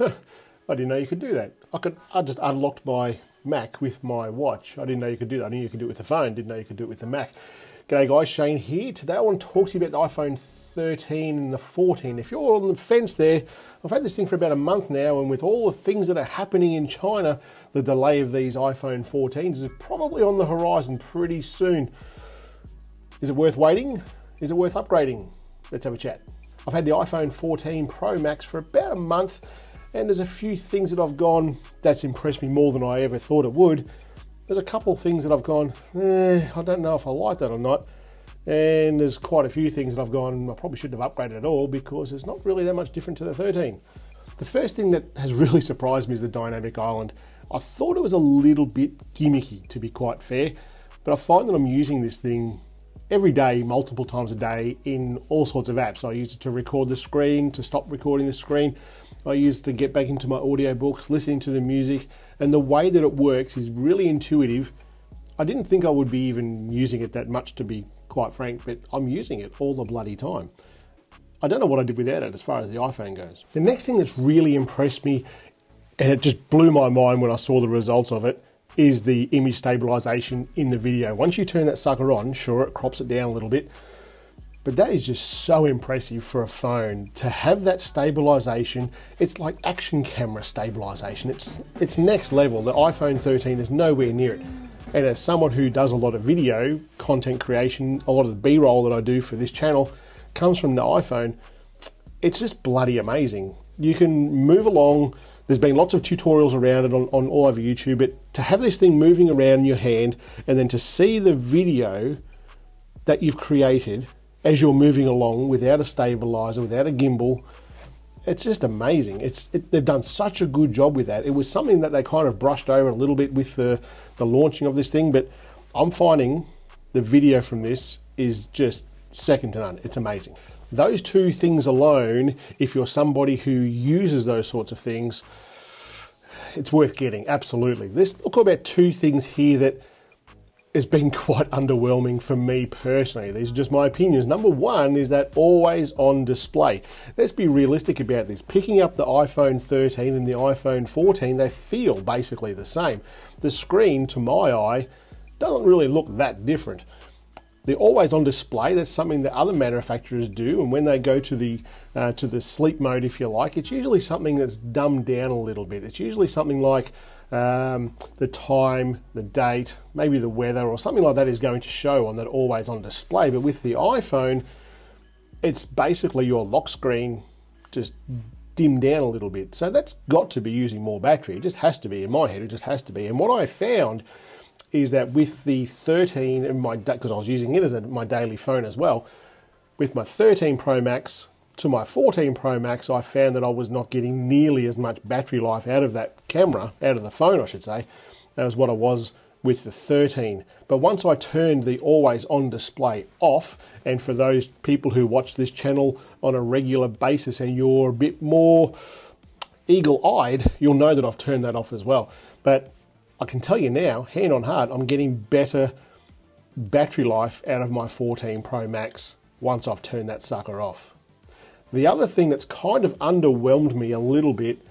I didn't know you could do that. I just unlocked my Mac with my watch. I didn't know you could do that. I knew you could do it with the phone. Didn't know you could do it with the Mac. G'day guys, Shane here. Today I want to talk to you about the iPhone 13 and the 14. If you're on the fence there, I've had this thing for about a month now, and with all the things that are happening in China, the delay of these iPhone 14s is probably on the horizon pretty soon. Is it worth waiting? Is it worth upgrading? Let's have a chat. I've had the iPhone 14 Pro Max for about a month, and there's a few things that I've gone that's impressed me more than I ever thought it would. There's a couple of things that I've gone, I don't know if I like that or not. And there's quite a few things that I've gone, I probably shouldn't have upgraded at all because it's not really that much different to the 13. The first thing that has really surprised me is the dynamic island. I thought it was a little bit gimmicky, to be quite fair, but I find that I'm using this thing every day, multiple times a day in all sorts of apps. I use it to record the screen, to stop recording the screen. I use it to get back into my audiobooks, listening to the music, and the way that it works is really intuitive. I didn't think I would be even using it that much, to be quite frank, but I'm using it all the bloody time. I don't know what I did without it as far as the iPhone goes. The next thing that's really impressed me, and it just blew my mind when I saw the results of it, is the image stabilization in the video. Once you turn that sucker on, sure, it crops it down a little bit, but that is just so impressive for a phone to have that stabilization. It's like action camera stabilization. It's next level. The iPhone 13 is nowhere near it. And as someone who does a lot of video content creation, a lot of the B-roll that I do for this channel comes from the iPhone. It's just bloody amazing. You can move along. There's been lots of tutorials around it on all over YouTube, but to have this thing moving around in your hand and then to see the video that you've created as you're moving along without a stabilizer, without a gimbal, it's just amazing. They've done such a good job with that. It was something that they kind of brushed over a little bit with the launching of this thing, but I'm finding the video from this is just second to none. It's amazing. Those two things alone, if you're somebody who uses those sorts of things, it's worth getting, absolutely. Let's talk about two things here that has been quite underwhelming for me personally. These are just my opinions. Number one is that always on display. Let's be realistic about this. Picking up the iPhone 13 and the iPhone 14, they feel basically the same. The screen, to my eye, doesn't really look that different. The always on display, that's something that other manufacturers do, and when they go to the sleep mode, if you like, it's usually something that's dumbed down a little bit. It's usually something like the time, the date, maybe the weather, or something like that is going to show on that always on display. But with the iPhone, it's basically your lock screen just dimmed down a little bit. So that's got to be using more battery. It just has to be. In my head, it just has to be. And what I found is that with the 13, and because I was using it as my daily phone as well, with my 13 Pro Max to my 14 Pro Max, I found that I was not getting nearly as much battery life out of that camera, out of the phone I should say, as what I was with the 13. But once I turned the always on display off, and for those people who watch this channel on a regular basis and you're a bit more eagle-eyed, you'll know that I've turned that off as well. But I can tell you now, hand on heart, I'm getting better battery life out of my 14 Pro Max once I've turned that sucker off. The other thing that's kind of underwhelmed me a little bit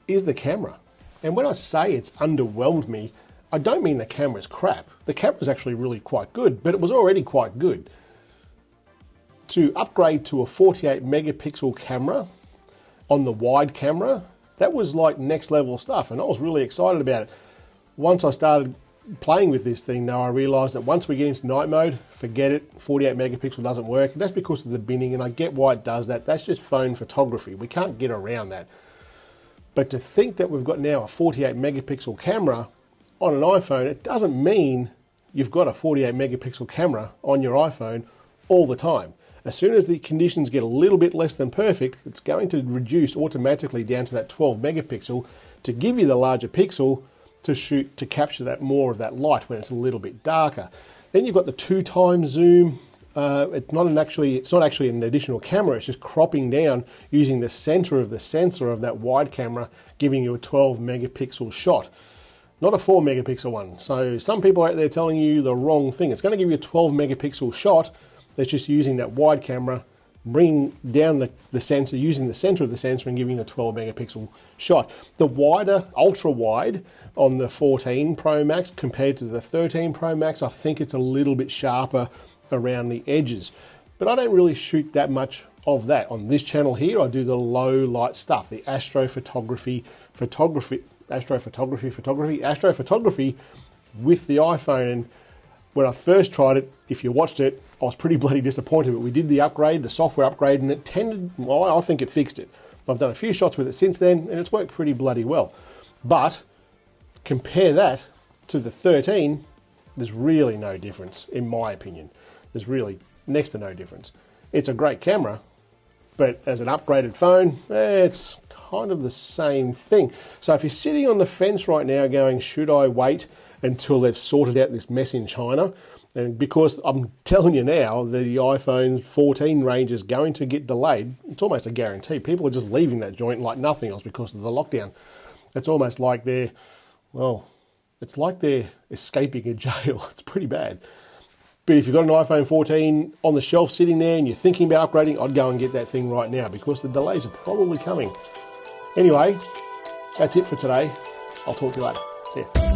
is the camera. And when I say it's underwhelmed me, I don't mean the camera's crap. The camera's actually really quite good, but it was already quite good. To upgrade to a 48 megapixel camera on the wide camera, that was like next level stuff, and I was really excited about it. Once I started playing with this thing, now I realized that once we get into night mode, forget it, 48 megapixel doesn't work. That's because of the binning, and I get why it does that. That's just phone photography. We can't get around that. But to think that we've got now a 48 megapixel camera on an iPhone, it doesn't mean you've got a 48 megapixel camera on your iPhone all the time. As soon as the conditions get a little bit less than perfect, it's going to reduce automatically down to that 12 megapixel to give you the larger pixel to capture that more of that light when it's a little bit darker. Then you've got the 2x zoom. It's not actually an additional camera. It's just cropping down using the center of the sensor of that wide camera, giving you a 12 megapixel shot, not a 4 megapixel one. So some people out there telling you the wrong thing. It's going to give you a 12 megapixel shot that's just using that wide camera bringing down the sensor, using the center of the sensor and giving a 12 megapixel shot. The wider, ultra wide on the 14 Pro Max compared to the 13 Pro Max, I think it's a little bit sharper around the edges. But I don't really shoot that much of that. On this channel here, I do the low light stuff, the astrophotography with the iPhone. And when I first tried it, if you watched it, I was pretty bloody disappointed, but we did the upgrade, the software upgrade, and it tended, well, I think it fixed it. I've done a few shots with it since then, and it's worked pretty bloody well. But compare that to the 13, there's really no difference, in my opinion. There's really next to no difference. It's a great camera, but as an upgraded phone, it's kind of the same thing. So if you're sitting on the fence right now going, should I wait until they've sorted out this mess in China? And because I'm telling you now, the iPhone 14 range is going to get delayed. It's almost a guarantee. People are just leaving that joint like nothing else because of the lockdown. It's almost like they're, well, it's like they're escaping a jail. It's pretty bad. But if you've got an iPhone 14 on the shelf sitting there and you're thinking about upgrading, I'd go and get that thing right now because the delays are probably coming. Anyway, that's it for today. I'll talk to you later. See ya.